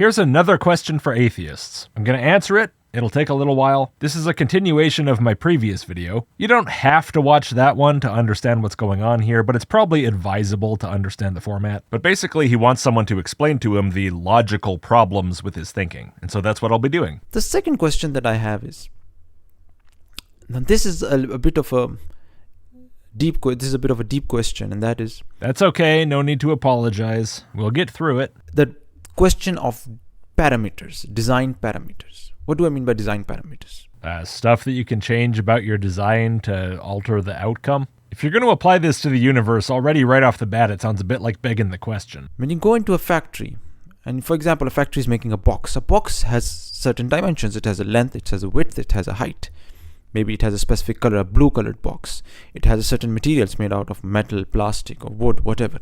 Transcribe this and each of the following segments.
Here's another question for atheists. I'm going to answer it. It'll take a little while. This is a continuation of my previous video. You don't have to watch that one to understand what's going on here, but it's probably advisable to understand the format. But basically, he wants someone to explain to him the logical problems with his thinking. And so that's what I'll be doing. The second question that I have is, now this is a bit of a deep question, and that is... That's okay. No need to apologize. We'll get through it. The question of parameters, design parameters. What do I mean by design parameters? Stuff that you can change about your design to alter the outcome. If you're going to apply this to the universe, already right off the bat, it sounds a bit like begging the question. When you go into a factory, and for example, a factory is making a box has certain dimensions. It has a length, it has a width, it has a height. Maybe it has a specific color, a blue colored box. It has a certain materials made out of metal, plastic, or wood, whatever.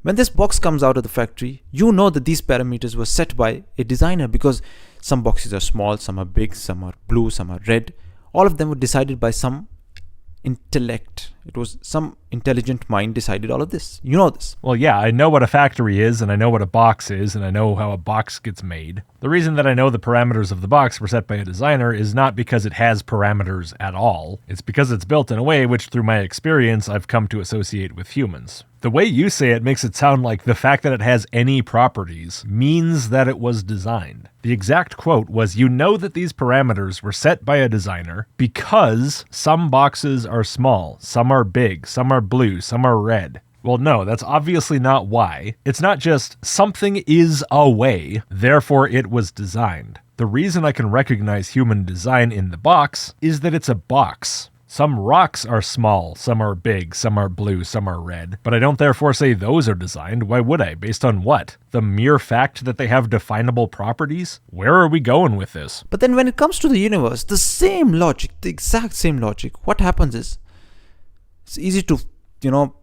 When this box comes out of the factory, you know that these parameters were set by a designer, because some boxes are small, some are big, some are blue, some are red. All of them were decided by some intellect. It was some intelligent mind decided all of this. You know this. Well, yeah, I know what a factory is, and I know what a box is, and I know how a box gets made. The reason that I know the parameters of the box were set by a designer is not because it has parameters at all. It's because it's built in a way which, through my experience, I've come to associate with humans. The way you say it makes it sound like the fact that it has any properties means that it was designed. The exact quote was, "You know that these parameters were set by a designer because some boxes are small, some are big, some are blue, some are red." Well, no, that's obviously not why. It's not just something is a way, therefore it was designed. The reason I can recognize human design in the box is that it's a box. Some rocks are small, some are big, some are blue, some are red, but I don't therefore say those are designed. Why would I? Based on what? The mere fact that they have definable properties? Where are we going with this? But then when it comes to the universe, the same logic, the exact same logic, what happens is, it's easy to,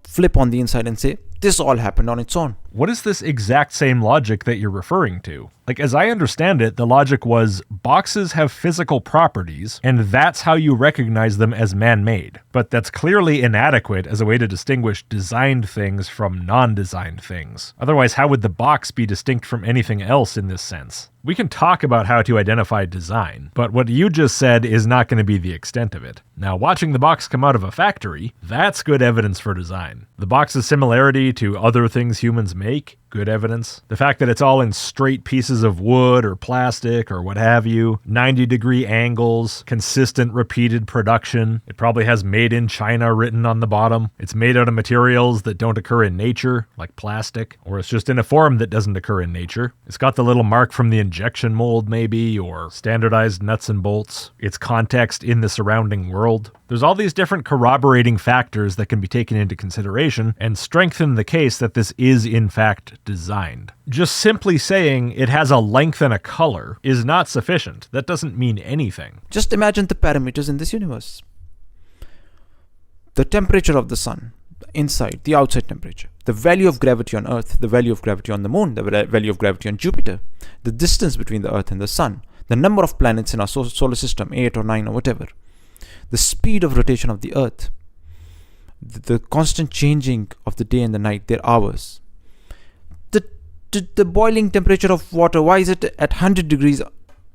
flip on the inside and say, this all happened on its own. What is this exact same logic that you're referring to? As I understand it, the logic was boxes have physical properties, and that's how you recognize them as man-made. But that's clearly inadequate as a way to distinguish designed things from non-designed things. Otherwise, how would the box be distinct from anything else in this sense? We can talk about how to identify design, but what you just said is not going to be the extent of it. Now, watching the box come out of a factory, that's good evidence for design. The box's similarity to other things humans make, good evidence. The fact that it's all in straight pieces of wood or plastic or what have you, 90-degree angles, consistent repeated production. It probably has made in China written on the bottom. It's made out of materials that don't occur in nature, like plastic, or it's just in a form that doesn't occur in nature. It's got the little mark from the injection mold maybe, or standardized nuts and bolts. Its context in the surrounding world. There's all these different corroborating factors that can be taken into consideration and strengthen the case that this is in fact designed. Just simply saying it has a length and a color is not sufficient. That doesn't mean anything. Just imagine the parameters in this universe. The temperature of the sun, the inside, the outside temperature, the value of gravity on Earth, the value of gravity on the moon, the value of gravity on Jupiter, the distance between the Earth and the sun, the number of planets in our solar system, 8 or 9 or whatever, the speed of rotation of the Earth, the constant changing of the day and the night, their hours, the boiling temperature of water. Why is it at 100 degrees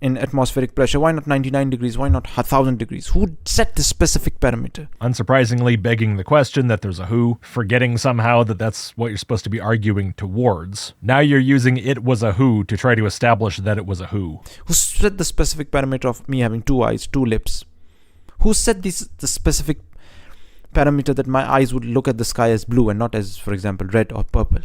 in atmospheric pressure? Why not 99 degrees? Why not 1,000 degrees? Who set the specific parameter? Unsurprisingly, begging the question that there's a who, forgetting somehow that that's what you're supposed to be arguing towards. Now you're using it was a who to try to establish that it was a who. Who set the specific parameter of me having 2 eyes, 2 lips? Who set the specific parameter that my eyes would look at the sky as blue and not as, for example, red or purple?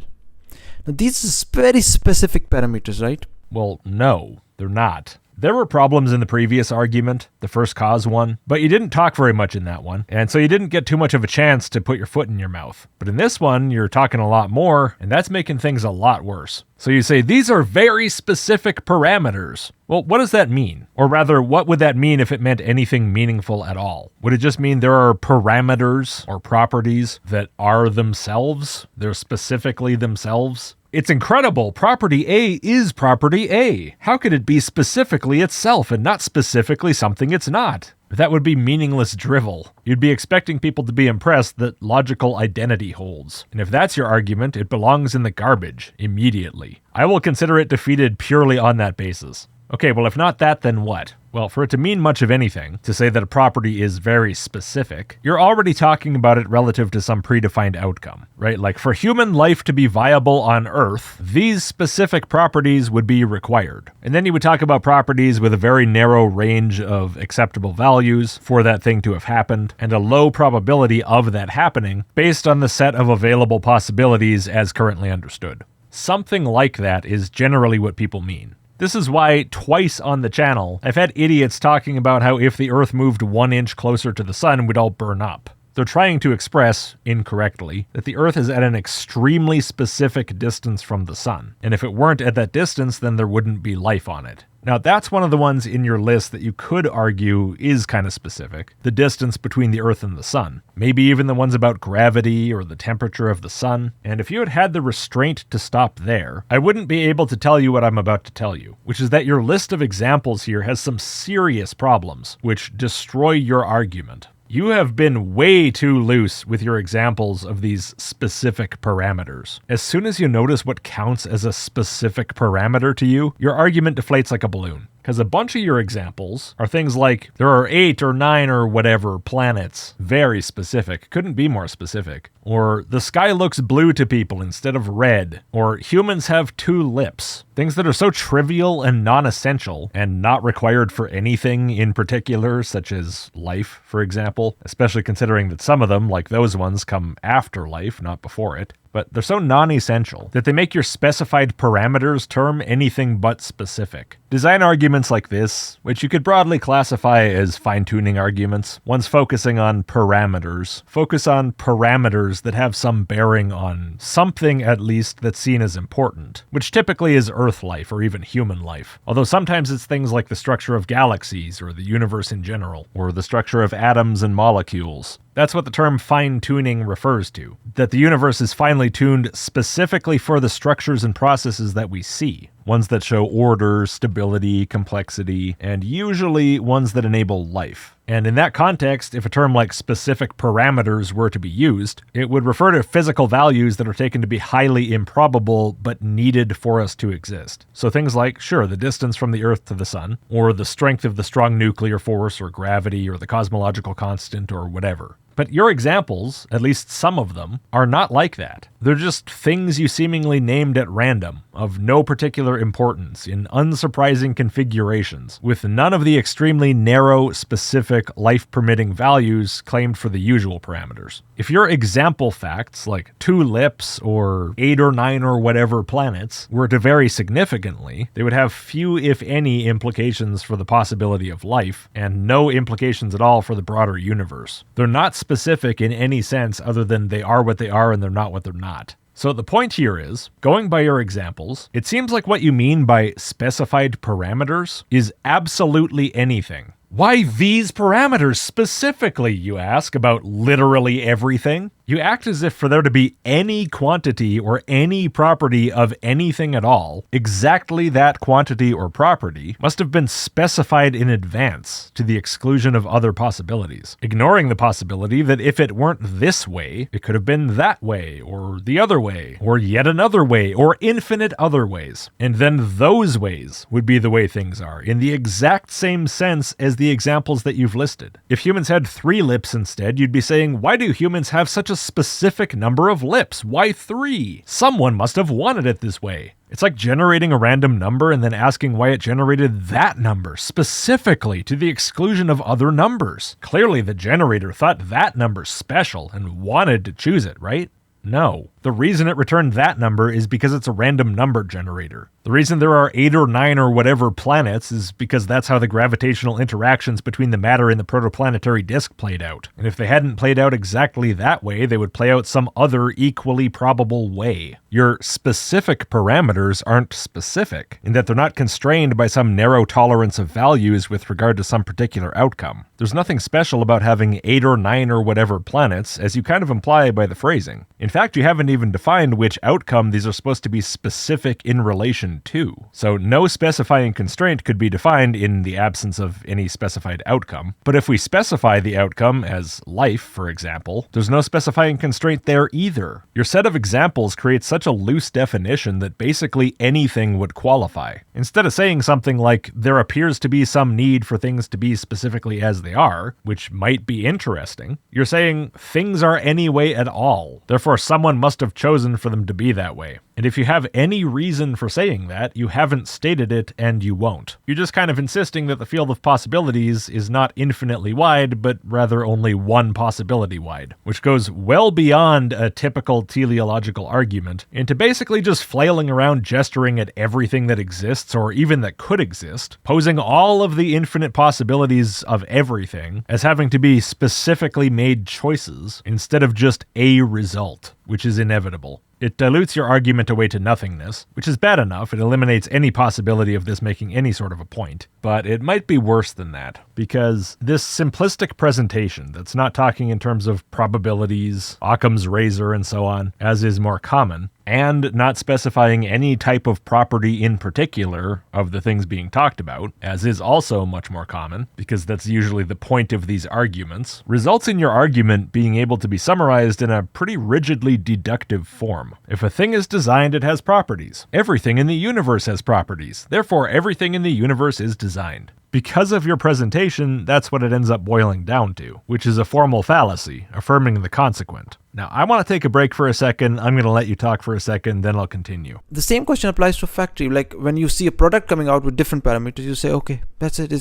Now, these are very specific parameters, right? Well, no, they're not. There were problems in the previous argument, the first cause one, but you didn't talk very much in that one, and so you didn't get too much of a chance to put your foot in your mouth. But in this one, you're talking a lot more, and that's making things a lot worse. So you say, these are very specific parameters. Well, what does that mean? Or rather, what would that mean if it meant anything meaningful at all? Would it just mean there are parameters or properties that are themselves? They're specifically themselves? It's incredible. Property A is property A. How could it be specifically itself and not specifically something it's not? That would be meaningless drivel. You'd be expecting people to be impressed that logical identity holds. And if that's your argument, it belongs in the garbage immediately. I will consider it defeated purely on that basis. Okay, well, if not that, then what? Well, for it to mean much of anything, to say that a property is very specific, you're already talking about it relative to some predefined outcome, right? Like, for human life to be viable on Earth, these specific properties would be required. And then you would talk about properties with a very narrow range of acceptable values for that thing to have happened, and a low probability of that happening based on the set of available possibilities as currently understood. Something like that is generally what people mean. This is why twice on the channel, I've had idiots talking about how if the Earth moved 1 inch closer to the sun, we'd all burn up. They're trying to express, incorrectly, that the Earth is at an extremely specific distance from the sun, and if it weren't at that distance, then there wouldn't be life on it. Now, that's one of the ones in your list that you could argue is kind of specific, the distance between the Earth and the sun. Maybe even the ones about gravity or the temperature of the sun. And if you had had the restraint to stop there, I wouldn't be able to tell you what I'm about to tell you, which is that your list of examples here has some serious problems, which destroy your argument. You have been way too loose with your examples of these specific parameters. As soon as you notice what counts as a specific parameter to you, your argument deflates like a balloon. Because a bunch of your examples are things like, there are 8 or 9 or whatever planets. Very specific. Couldn't be more specific. Or, the sky looks blue to people instead of red. Or, humans have 2 lips. Things that are so trivial and non-essential, and not required for anything in particular, such as life, for example. Especially considering that some of them, like those ones, come after life, not before it. But they're so non-essential that they make your specified parameters term anything but specific. Design arguments like this, which you could broadly classify as fine-tuning arguments, ones focusing on parameters, focus on parameters that have some bearing on something at least that's seen as important, which typically is Earth life or even human life. Although sometimes it's things like the structure of galaxies or the universe in general, or the structure of atoms and molecules. That's what the term fine-tuning refers to, that the universe is finely tuned specifically for the structures and processes that we see, ones that show order, stability, complexity, and usually ones that enable life. And in that context, if a term like specific parameters were to be used, it would refer to physical values that are taken to be highly improbable but needed for us to exist. So things like, sure, the distance from the Earth to the sun, or the strength of the strong nuclear force or gravity or the cosmological constant or whatever. But your examples, at least some of them, are not like that. They're just things you seemingly named at random, of no particular importance, in unsurprising configurations, with none of the extremely narrow, specific, life-permitting values claimed for the usual parameters. If your example facts, like 2 lips or 8 or 9 or whatever planets, were to vary significantly, they would have few, if any, implications for the possibility of life, and no implications at all for the broader universe. They're not specific in any sense other than they are what they are and they're not what they're not. So the point here is, going by your examples, it seems like what you mean by specified parameters is absolutely anything. Why these parameters specifically, you ask, about literally everything? You act as if for there to be any quantity or any property of anything at all, exactly that quantity or property must have been specified in advance to the exclusion of other possibilities, ignoring the possibility that if it weren't this way, it could have been that way, or the other way, or yet another way, or infinite other ways. And then those ways would be the way things are, in the exact same sense as the examples that you've listed. If humans had 3 lips instead, you'd be saying, why do humans have such a specific number of lips? Why 3? Someone must have wanted it this way. It's like generating a random number and then asking why it generated that number specifically to the exclusion of other numbers. Clearly the generator thought that number special and wanted to choose it, right? No. The reason it returned that number is because it's a random number generator. The reason there are 8 or 9 or whatever planets is because that's how the gravitational interactions between the matter and the protoplanetary disk played out. And if they hadn't played out exactly that way, they would play out some other equally probable way. Your specific parameters aren't specific, in that they're not constrained by some narrow tolerance of values with regard to some particular outcome. There's nothing special about having 8 or 9 or whatever planets, as you kind of imply by the phrasing. In fact, you haven't haven't even defined which outcome these are supposed to be specific in relation to. So no specifying constraint could be defined in the absence of any specified outcome. But if we specify the outcome as life, for example, there's no specifying constraint there either. Your set of examples creates such a loose definition that basically anything would qualify. Instead of saying something like, there appears to be some need for things to be specifically as they are, which might be interesting, you're saying things are any way at all. Therefore, someone must have chosen for them to be that way. And if you have any reason for saying that, you haven't stated it and you won't. You're just kind of insisting that the field of possibilities is not infinitely wide, but rather only one possibility wide, which goes well beyond a typical teleological argument into basically just flailing around gesturing at everything that exists or even that could exist, posing all of the infinite possibilities of everything as having to be specifically made choices instead of just a result, which is inevitable. It dilutes your argument away to nothingness, which is bad enough. It eliminates any possibility of this making any sort of a point. But it might be worse than that, because this simplistic presentation that's not talking in terms of probabilities, Occam's razor, and so on, as is more common, and not specifying any type of property in particular of the things being talked about, as is also much more common, because that's usually the point of these arguments, results in your argument being able to be summarized in a pretty rigidly deductive form. If a thing is designed, it has properties. Everything in the universe has properties. Therefore, everything in the universe is designed. Because of your presentation, that's what it ends up boiling down to, which is a formal fallacy, affirming the consequent. Now, I want to take a break for a second. I'm going to let you talk for a second, then I'll continue. The same question applies to factory. Like when you see a product coming out with different parameters, you say, okay, that's it.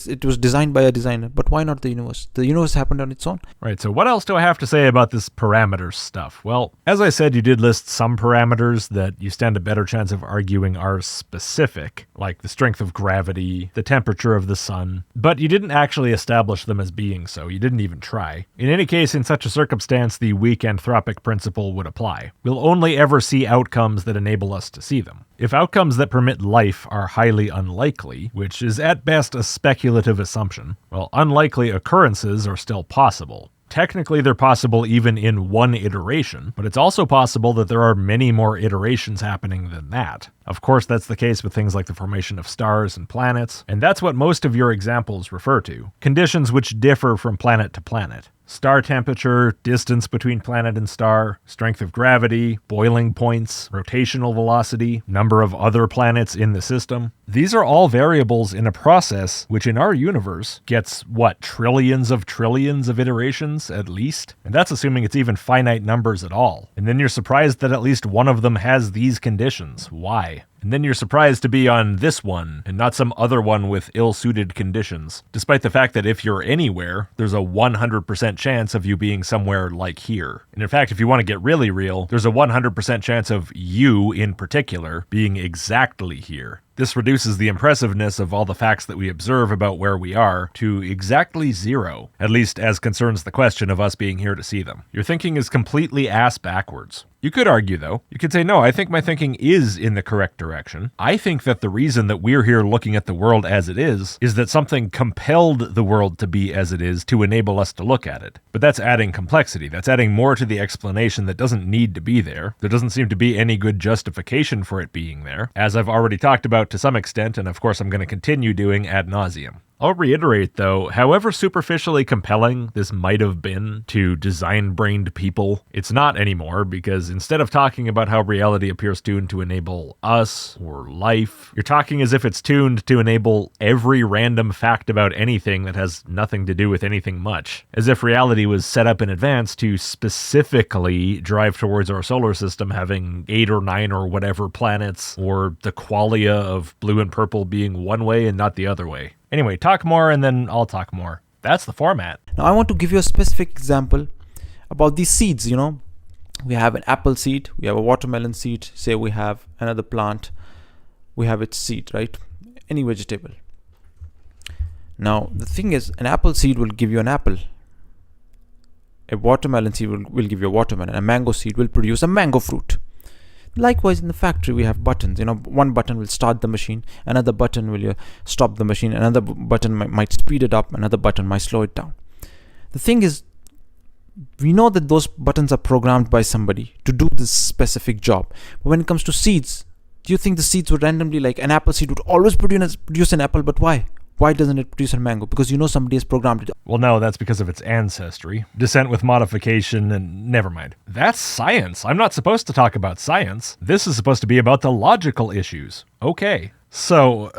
It was designed by a designer. But why not the universe? The universe happened on its own. Right, so what else do I have to say about this parameters stuff? Well, as I said, you did list some parameters that you stand a better chance of arguing are specific, like the strength of gravity, the temperature of the sun, but you didn't actually establish them as being so. You didn't even try. In any case, in such a circumstance, the weak anthropic principle would apply. We'll only ever see outcomes that enable us to see them. If outcomes that permit life are highly unlikely, which is at best a speculative assumption, well, unlikely occurrences are still possible. Technically, they're possible even in one iteration, but it's also possible that there are many more iterations happening than that. Of course, that's the case with things like the formation of stars and planets, and that's what most of your examples refer to. Conditions which differ from planet to planet. Star temperature, distance between planet and star, strength of gravity, boiling points, rotational velocity, number of other planets in the system. These are all variables in a process which in our universe gets, trillions of iterations at least? And that's assuming it's even finite numbers at all. And then you're surprised that at least one of them has these conditions. Why? And then you're surprised to be on this one and not some other one with ill-suited conditions, despite the fact that if you're anywhere, there's a 100% chance of you being somewhere like here. And in fact, if you want to get really real, there's a 100% chance of you in particular being exactly here. This reduces the impressiveness of all the facts that we observe about where we are to exactly zero, at least as concerns the question of us being here to see them. Your thinking is completely ass backwards. You could argue, though. You could say, no, I think my thinking is in the correct direction. I think that the reason that we're here looking at the world as it is that something compelled the world to be as it is to enable us to look at it. But that's adding complexity. That's adding more to the explanation that doesn't need to be there. There doesn't seem to be any good justification for it being there, as I've already talked about to some extent, and of course I'm going to continue doing ad nauseum. I'll reiterate, though, however superficially compelling this might have been to design-brained people, it's not anymore, because instead of talking about how reality appears tuned to enable us or life, you're talking as if it's tuned to enable every random fact about anything that has nothing to do with anything much, as if reality was set up in advance to specifically drive towards our solar system having 8 or 9 or whatever planets, or the qualia of blue and purple being one way and not the other way. Anyway, talk more and then I'll talk more. That's the format. Now I want to give you a specific example about these seeds. We have an apple seed, we have a watermelon seed, say we have another plant, we have its seed, right? Any vegetable. Now the thing is, an apple seed will give you an apple. A watermelon seed will give you a watermelon. A mango seed will produce a mango fruit. Likewise, in the factory, we have buttons. One button will start the machine, another button will stop the machine, another button might speed it up, another button might slow it down. The thing is, We know that those buttons are programmed by somebody to do this specific job. But when it comes to seeds, do you think the seeds would randomly, like an apple seed would always produce an apple, but why? Why doesn't it produce a mango? Because somebody has programmed it. Well, no, that's because of its ancestry, descent with modification, and never mind. That's science. I'm not supposed to talk about science. This is supposed to be about the logical issues. Okay. So,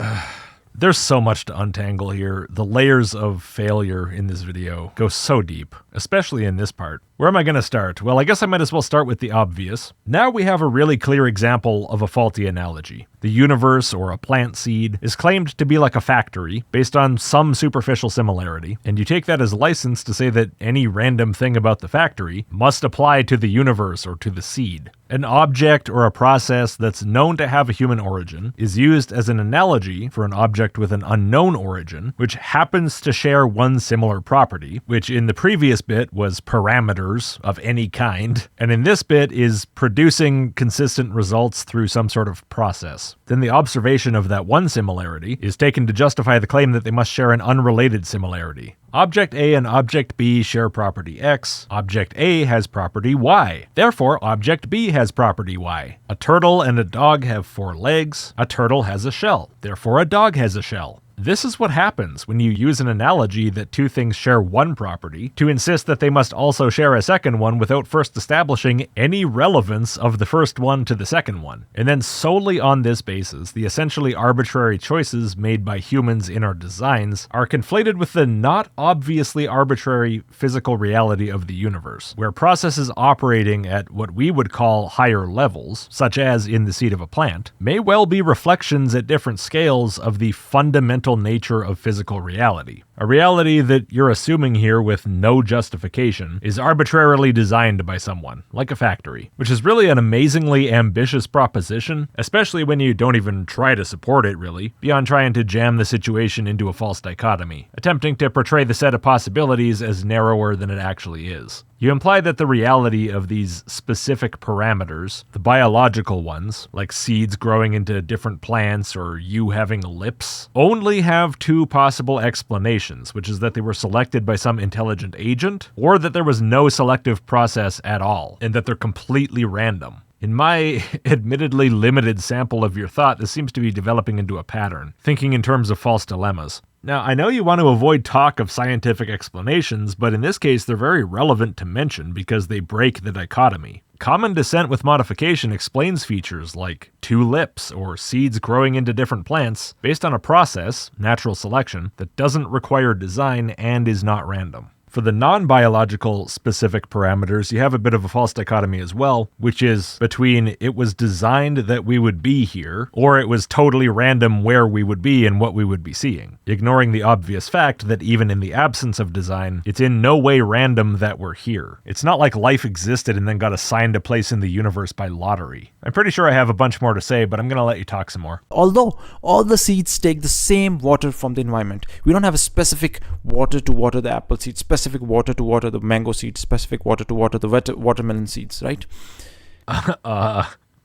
there's so much to untangle here. The layers of failure in this video go so deep, especially in this part. Where am I going to start? Well, I guess I might as well start with the obvious. Now we have a really clear example of a faulty analogy. The universe, or a plant seed, is claimed to be like a factory based on some superficial similarity, and you take that as license to say that any random thing about the factory must apply to the universe or to the seed. An object or a process that's known to have a human origin is used as an analogy for an object with an unknown origin, which happens to share one similar property, which in the previous bit was parameters of any kind, and in this bit is producing consistent results through some sort of process. Then the observation of that one similarity is taken to justify the claim that they must share an unrelated similarity. Object A and Object B share property X. Object A has property Y. Therefore, Object B has property Y. A turtle and a dog have 4 legs. A turtle has a shell. Therefore, a dog has a shell. This is what happens when you use an analogy that two things share one property to insist that they must also share a second one without first establishing any relevance of the first one to the second one. And then solely on this basis, the essentially arbitrary choices made by humans in our designs are conflated with the not obviously arbitrary physical reality of the universe, where processes operating at what we would call higher levels, such as in the seed of a plant, may well be reflections at different scales of the fundamental nature of physical reality. A reality that you're assuming here with no justification is arbitrarily designed by someone, like a factory, which is really an amazingly ambitious proposition, especially when you don't even try to support it really, beyond trying to jam the situation into a false dichotomy, attempting to portray the set of possibilities as narrower than it actually is. You imply that the reality of these specific parameters, the biological ones, like seeds growing into different plants or you having lips, only have 2 possible explanations, which is that they were selected by some intelligent agent, or that there was no selective process at all, and that they're completely random. In my admittedly limited sample of your thought, this seems to be developing into a pattern, thinking in terms of false dilemmas. Now, I know you want to avoid talk of scientific explanations, but in this case they're very relevant to mention because they break the dichotomy. Common descent with modification explains features like 2 lips or seeds growing into different plants based on a process, natural selection, that doesn't require design and is not random. For the non-biological specific parameters, you have a bit of a false dichotomy as well, which is between it was designed that we would be here, or it was totally random where we would be and what we would be seeing, ignoring the obvious fact that even in the absence of design, it's in no way random that we're here. It's not like life existed and then got assigned a place in the universe by lottery. I'm pretty sure I have a bunch more to say, but I'm going to let you talk some more. Although all the seeds take the same water from the environment, we don't have a specific water to water the apple seed, specific water to water the mango seeds, specific water to water the watermelon seeds, right?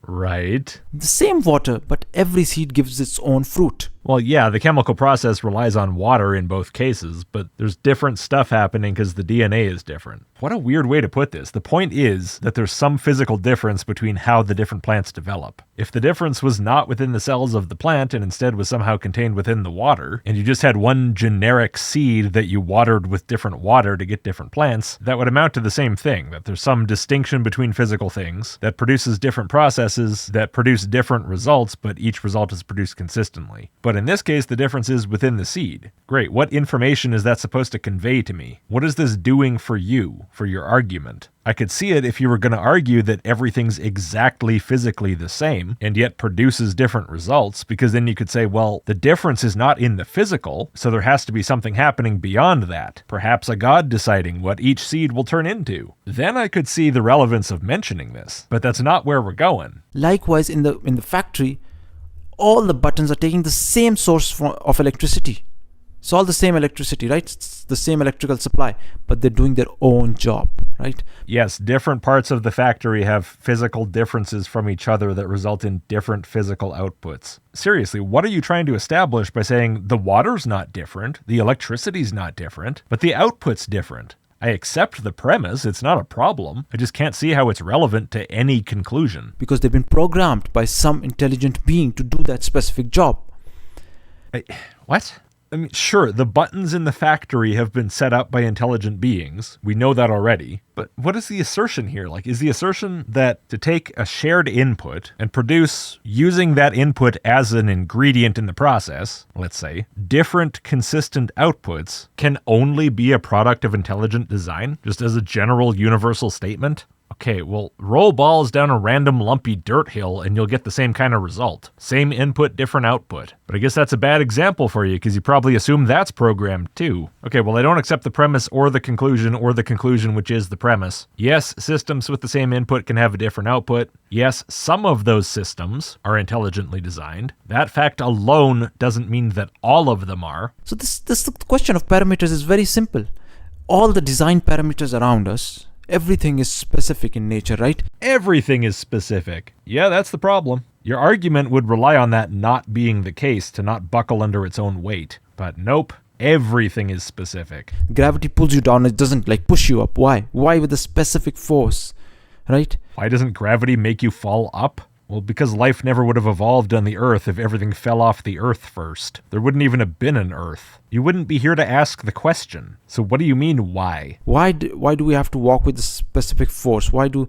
Right. The same water, but every seed gives its own fruit. Well, yeah, the chemical process relies on water in both cases, but there's different stuff happening because the DNA is different. What a weird way to put this. The point is that there's some physical difference between how the different plants develop. If the difference was not within the cells of the plant and instead was somehow contained within the water, and you just had one generic seed that you watered with different water to get different plants, that would amount to the same thing, that there's some distinction between physical things that produces different processes that produce different results, but each result is produced consistently. But in this case, the difference is within the seed. Great, what information is that supposed to convey to me? What is this doing for you, for your argument? I could see it if you were going to argue that everything's exactly physically the same and yet produces different results, because then you could say, well, the difference is not in the physical, so there has to be something happening beyond that. Perhaps a god deciding what each seed will turn into. Then I could see the relevance of mentioning this, but that's not where we're going. Likewise, in the factory, all the buttons are taking the same source of electricity. It's all the same electricity, right? It's the same electrical supply, but they're doing their own job, right? Yes, different parts of the factory have physical differences from each other that result in different physical outputs. Seriously, what are you trying to establish by saying the water's not different, the electricity's not different, but the output's different? I accept the premise, it's not a problem. I just can't see how it's relevant to any conclusion. Because they've been programmed by some intelligent being to do that specific job. What? I mean, sure, the buttons in the factory have been set up by intelligent beings. We know that already. But what is the assertion here? Like, is the assertion that to take a shared input and produce, using that input as an ingredient in the process, let's say, different consistent outputs can only be a product of intelligent design, just as a general universal statement? Okay, well, roll balls down a random lumpy dirt hill and you'll get the same kind of result. Same input, different output. But I guess that's a bad example for you because you probably assume that's programmed too. Okay, well, I don't accept the premise or the conclusion which is the premise. Yes, systems with the same input can have a different output. Yes, some of those systems are intelligently designed. That fact alone doesn't mean that all of them are. So this question of parameters is very simple. All the design parameters around us, everything is specific in nature, right? Everything is specific. Yeah, that's the problem. Your argument would rely on that not being the case to not buckle under its own weight. But nope, everything is specific. Gravity pulls you down, it doesn't push you up. Why? Why with a specific force, right? Why doesn't gravity make you fall up? Well, because life never would have evolved on the Earth if everything fell off the Earth first. There wouldn't even have been an Earth. You wouldn't be here to ask the question. So what do you mean, why? Why do we have to walk with a specific force? Why do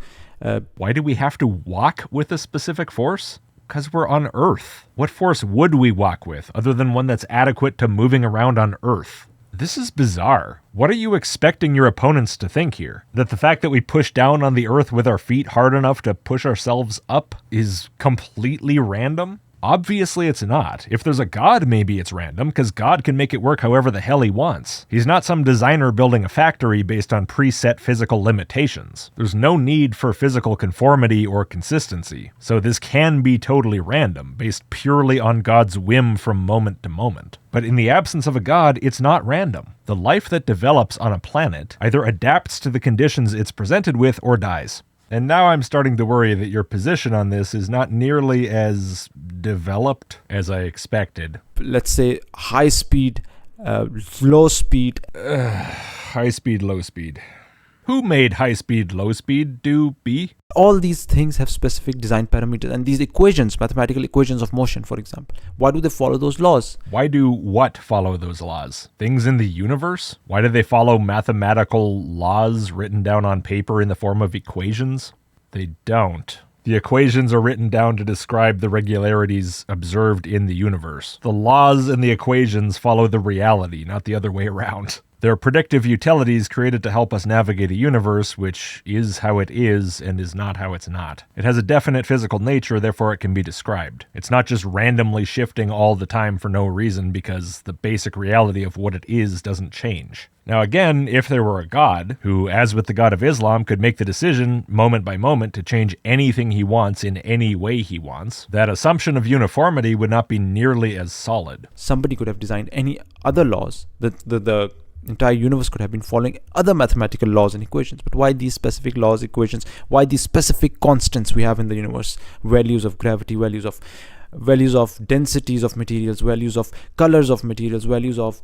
we have to walk with a specific force? Because we're on Earth. What force would we walk with, other than one that's adequate to moving around on Earth? This is bizarre. What are you expecting your opponents to think here? That the fact that we push down on the Earth with our feet hard enough to push ourselves up is completely random? Obviously it's not. If there's a God, maybe it's random, because God can make it work however the hell he wants. He's not some designer building a factory based on preset physical limitations. There's no need for physical conformity or consistency. So this can be totally random, based purely on God's whim from moment to moment. But in the absence of a God, it's not random. The life that develops on a planet either adapts to the conditions it's presented with or dies. And now I'm starting to worry that your position on this is not nearly as developed as I expected. Let's say high speed, low speed. High speed, low speed. Who made high speed, low speed do B? All these things have specific design parameters, and these equations, mathematical equations of motion, for example, why do they follow those laws? Why do what follow those laws? Things in the universe? Why do they follow mathematical laws written down on paper in the form of equations? They don't. The equations are written down to describe the regularities observed in the universe. The laws and the equations follow the reality, not the other way around. They're predictive utilities created to help us navigate a universe which is how it is and is not how it's not. It has a definite physical nature, therefore it can be described. It's not just randomly shifting all the time for no reason because the basic reality of what it is doesn't change. Now again, if there were a God, who, as with the God of Islam, could make the decision, moment by moment, to change anything he wants in any way he wants, that assumption of uniformity would not be nearly as solid. Somebody could have designed any other laws. The entire universe could have been following other mathematical laws and equations. But why these specific laws, equations? Why these specific constants we have in the universe? Values of gravity, values of densities of materials, values of colors of materials, values of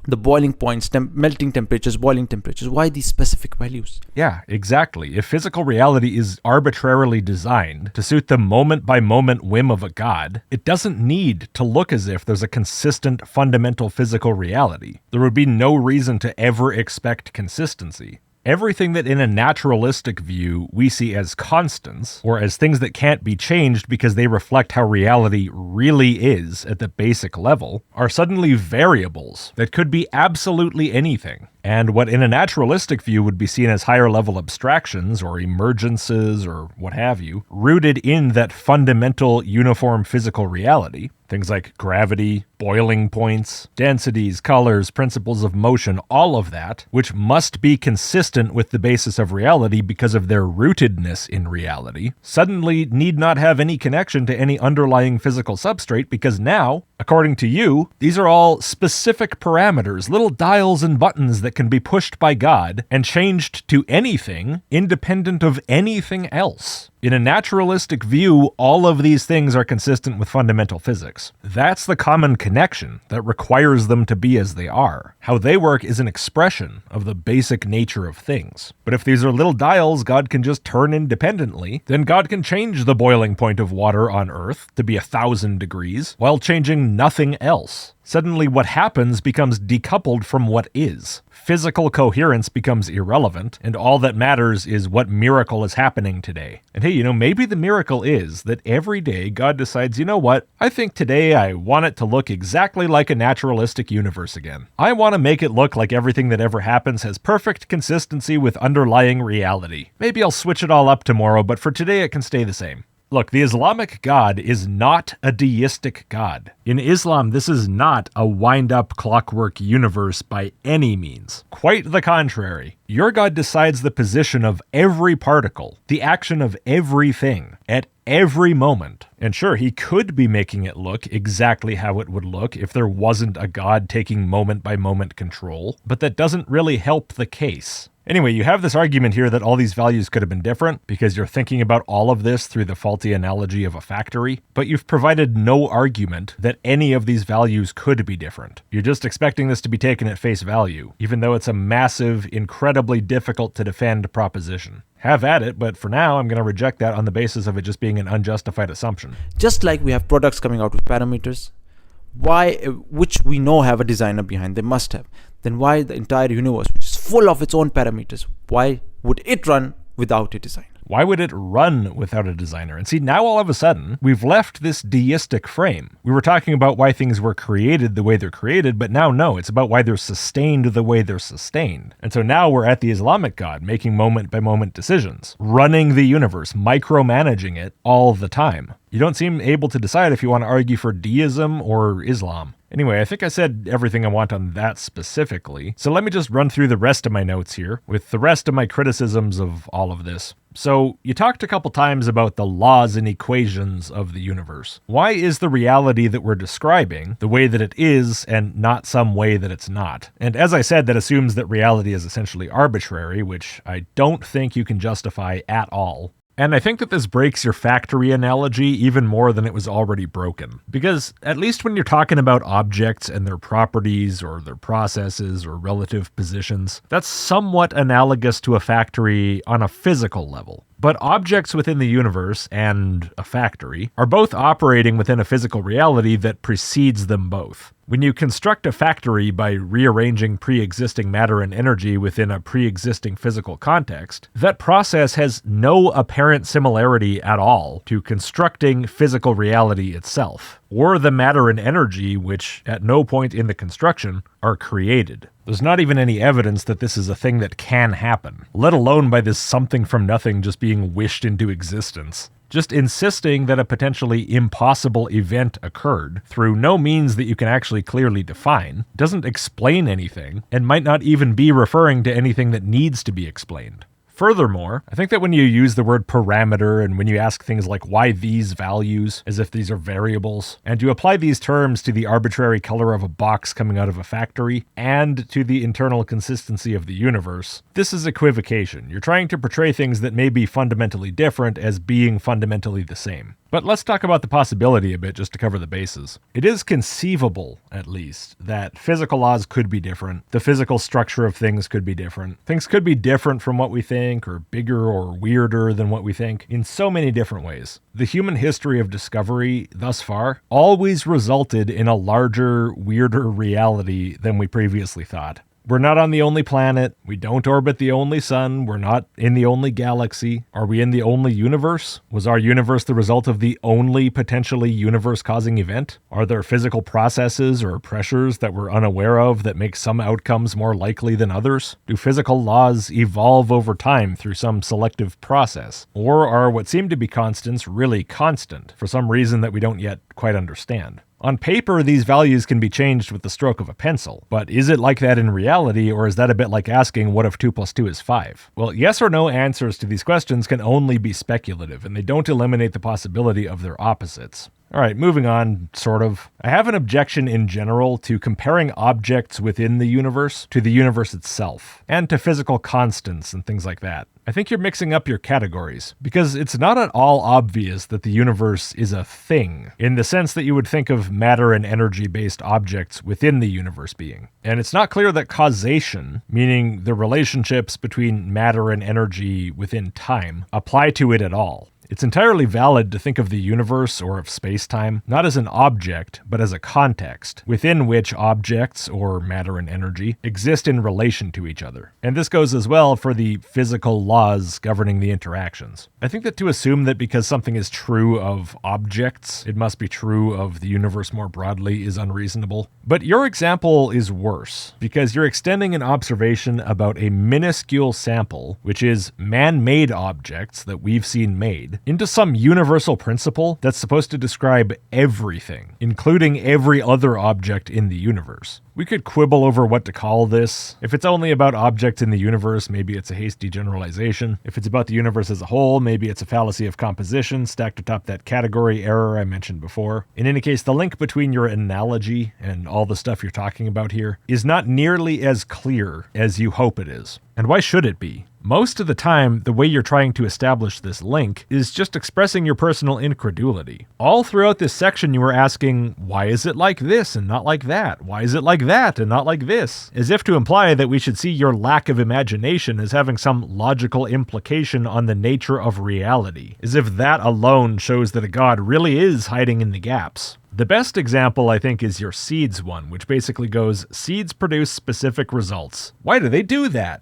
the boiling points, melting temperatures, boiling temperatures. Why these specific values? Yeah, exactly. If physical reality is arbitrarily designed to suit the moment-by-moment whim of a god, it doesn't need to look as if there's a consistent fundamental physical reality. There would be no reason to ever expect consistency. Everything that in a naturalistic view we see as constants, or as things that can't be changed because they reflect how reality really is at the basic level, are suddenly variables that could be absolutely anything. And what in a naturalistic view would be seen as higher level abstractions or emergences or what have you, rooted in that fundamental uniform physical reality, things like gravity, boiling points, densities, colors, principles of motion, all of that, which must be consistent with the basis of reality because of their rootedness in reality, suddenly need not have any connection to any underlying physical substrate because now, according to you, these are all specific parameters, little dials and buttons that that can be pushed by God and changed to anything independent of anything else. In a naturalistic view, all of these things are consistent with fundamental physics. That's the common connection that requires them to be as they are. How they work is an expression of the basic nature of things. But if these are little dials God can just turn independently, then God can change the boiling point of water on Earth to be 1,000 degrees while changing nothing else. Suddenly what happens becomes decoupled from what is. Physical coherence becomes irrelevant, and all that matters is what miracle is happening today. And hey, maybe the miracle is that every day God decides, you know what, I think today I want it to look exactly like a naturalistic universe again. I want to make it look like everything that ever happens has perfect consistency with underlying reality. Maybe I'll switch it all up tomorrow, but for today it can stay the same. Look, the Islamic God is not a deistic God. In Islam, this is not a wind-up clockwork universe by any means. Quite the contrary. Your God decides the position of every particle, the action of everything, at every moment. And sure, he could be making it look exactly how it would look if there wasn't a God taking moment-by-moment control, but that doesn't really help the case. Anyway, you have this argument here that all these values could have been different because you're thinking about all of this through the faulty analogy of a factory, but you've provided no argument that any of these values could be different. You're just expecting this to be taken at face value, even though it's a massive, incredibly difficult to defend proposition. Have at it, but for now, I'm going to reject that on the basis of it just being an unjustified assumption. Just like we have products coming out with parameters, which we know have a designer behind, they must have. Then why the entire universe, which is full of its own parameters, why would it run without a designer? Why would it run without a designer? And see, now all of a sudden, we've left this deistic frame. We were talking about why things were created the way they're created, but now no, it's about why they're sustained the way they're sustained. And so now we're at the Islamic God, making moment-by-moment decisions, running the universe, micromanaging it all the time. You don't seem able to decide if you want to argue for deism or Islam. Anyway, I think I said everything I want on that specifically, so let me just run through the rest of my notes here, with the rest of my criticisms of all of this. So, you talked a couple times about the laws and equations of the universe. Why is the reality that we're describing the way that it is and not some way that it's not? And as I said, that assumes that reality is essentially arbitrary, which I don't think you can justify at all. And I think that this breaks your factory analogy even more than it was already broken. Because at least when you're talking about objects and their properties or their processes or relative positions, that's somewhat analogous to a factory on a physical level. But objects within the universe and a factory are both operating within a physical reality that precedes them both. When you construct a factory by rearranging pre-existing matter and energy within a pre-existing physical context, that process has no apparent similarity at all to constructing physical reality itself, or the matter and energy which, at no point in the construction, are created. There's not even any evidence that this is a thing that can happen, let alone by this something from nothing just being wished into existence. Just insisting that a potentially impossible event occurred through no means that you can actually clearly define doesn't explain anything and might not even be referring to anything that needs to be explained. Furthermore, I think that when you use the word parameter and when you ask things like why these values, as if these are variables, and you apply these terms to the arbitrary color of a box coming out of a factory and to the internal consistency of the universe, this is equivocation. You're trying to portray things that may be fundamentally different as being fundamentally the same. But let's talk about the possibility a bit just to cover the bases. It is conceivable, at least, that physical laws could be different, the physical structure of things could be different, things could be different from what we think, or bigger or weirder than what we think, in so many different ways. The human history of discovery, thus far, always resulted in a larger, weirder reality than we previously thought. We're not on the only planet, we don't orbit the only sun, we're not in the only galaxy. Are we in the only universe? Was our universe the result of the only potentially universe-causing event? Are there physical processes or pressures that we're unaware of that make some outcomes more likely than others? Do physical laws evolve over time through some selective process? Or are what seem to be constants really constant for some reason that we don't yet quite understand? On paper, these values can be changed with the stroke of a pencil, but is it like that in reality, or is that a bit like asking what if 2 + 2 is 5? Well, yes or no answers to these questions can only be speculative, and they don't eliminate the possibility of their opposites. Alright, moving on, sort of. I have an objection in general to comparing objects within the universe to the universe itself, and to physical constants and things like that. I think you're mixing up your categories, because it's not at all obvious that the universe is a thing, in the sense that you would think of matter and energy-based objects within the universe being. And it's not clear that causation, meaning the relationships between matter and energy within time, apply to it at all. It's entirely valid to think of the universe or of space-time not as an object, but as a context, within which objects, or matter and energy, exist in relation to each other. And this goes as well for the physical laws governing the interactions. I think that to assume that because something is true of objects, it must be true of the universe more broadly is unreasonable. But your example is worse, because you're extending an observation about a minuscule sample, which is man-made objects that we've seen made, into some universal principle that's supposed to describe everything, including every other object in the universe. We could quibble over what to call this. If it's only about objects in the universe, maybe it's a hasty generalization. If it's about the universe as a whole, maybe it's a fallacy of composition stacked atop that category error I mentioned before. In any case, the link between your analogy and all the stuff you're talking about here is not nearly as clear as you hope it is. And why should it be? Most of the time, the way you're trying to establish this link is just expressing your personal incredulity. All throughout this section, you were asking, why is it like this and not like that? Why is it like that and not like this? As if to imply that we should see your lack of imagination as having some logical implication on the nature of reality. As if that alone shows that a god really is hiding in the gaps. The best example, I think, is your seeds one, which basically goes, seeds produce specific results. Why do they do that?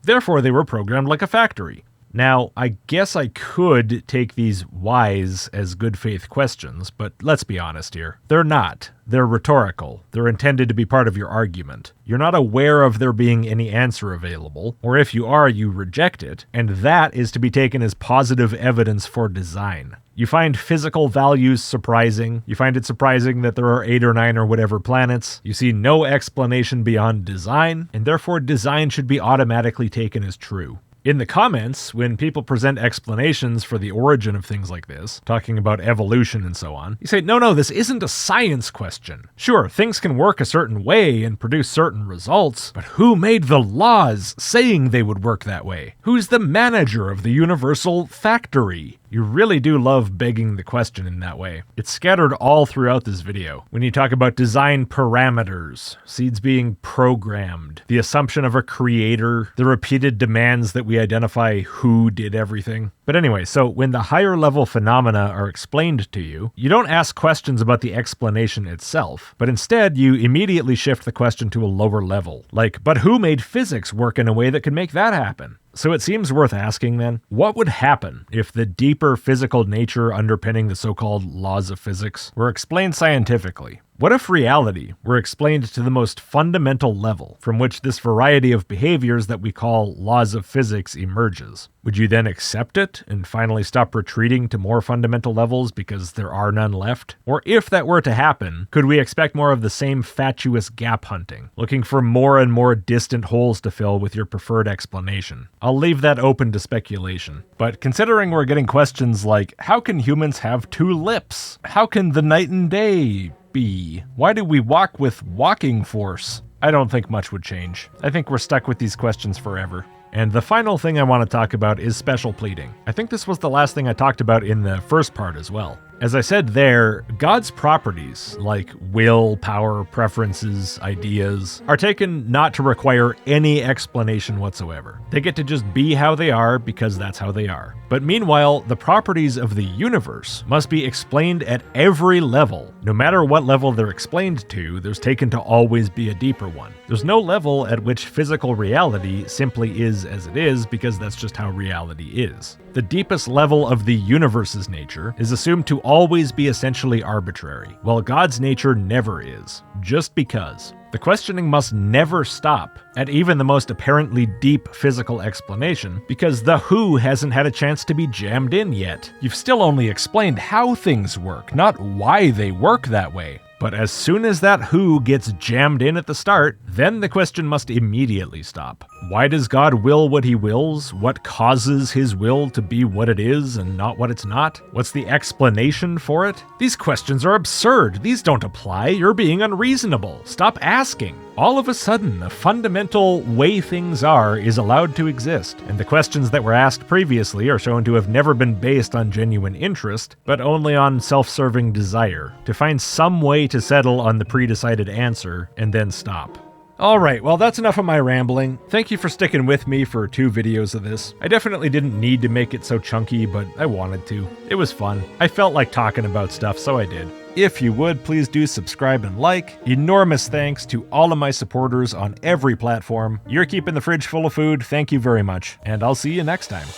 Therefore they were programmed like a factory. Now, I guess I could take these whys as good faith questions, but let's be honest here. They're not. They're rhetorical. They're intended to be part of your argument. You're not aware of there being any answer available, or if you are, you reject it, and that is to be taken as positive evidence for design. You find physical values surprising. You find it surprising that there are 8 or 9 or whatever planets. You see no explanation beyond design, and therefore design should be automatically taken as true. In the comments, when people present explanations for the origin of things like this, talking about evolution and so on, you say, no, this isn't a science question. Sure, things can work a certain way and produce certain results, but who made the laws saying they would work that way? Who's the manager of the universal factory? You really do love begging the question in that way. It's scattered all throughout this video. When you talk about design parameters, seeds being programmed, the assumption of a creator, the repeated demands that we identify who did everything. But anyway, so when the higher level phenomena are explained to you, you don't ask questions about the explanation itself, but instead you immediately shift the question to a lower level. Like, but who made physics work in a way that could make that happen? So it seems worth asking then, what would happen if the deeper physical nature underpinning the so-called laws of physics were explained scientifically? What if reality were explained to the most fundamental level from which this variety of behaviors that we call laws of physics emerges? Would you then accept it and finally stop retreating to more fundamental levels because there are none left? Or if that were to happen, could we expect more of the same fatuous gap hunting, looking for more and more distant holes to fill with your preferred explanation? I'll leave that open to speculation. But considering we're getting questions like, how can humans have 2 lips? How can the night and day be? Why do we walk with walking force? I don't think much would change. I think we're stuck with these questions forever. And the final thing I want to talk about is special pleading. I think this was the last thing I talked about in the first part as well. As I said there, God's properties, like will, power, preferences, ideas, are taken not to require any explanation whatsoever. They get to just be how they are because that's how they are. But meanwhile, the properties of the universe must be explained at every level. No matter what level they're explained to, there's taken to always be a deeper one. There's no level at which physical reality simply is as it is because that's just how reality is. The deepest level of the universe's nature is assumed to always be essentially arbitrary, while God's nature never is, just because. The questioning must never stop at even the most apparently deep physical explanation, because the who hasn't had a chance to be jammed in yet. You've still only explained how things work, not why they work that way. But as soon as that who gets jammed in at the start, then the question must immediately stop. Why does God will what he wills? What causes his will to be what it is and not what it's not? What's the explanation for it? These questions are absurd. These don't apply. You're being unreasonable. Stop asking. All of a sudden, the fundamental way things are is allowed to exist, and the questions that were asked previously are shown to have never been based on genuine interest, but only on self-serving desire, to find some way to settle on the pre-decided answer and then stop. Alright, well that's enough of my rambling. Thank you for sticking with me for 2 videos of this. I definitely didn't need to make it so chunky, but I wanted to. It was fun. I felt like talking about stuff, so I did. If you would, please do subscribe and like. Enormous thanks to all of my supporters on every platform. You're keeping the fridge full of food, thank you very much. And I'll see you next time.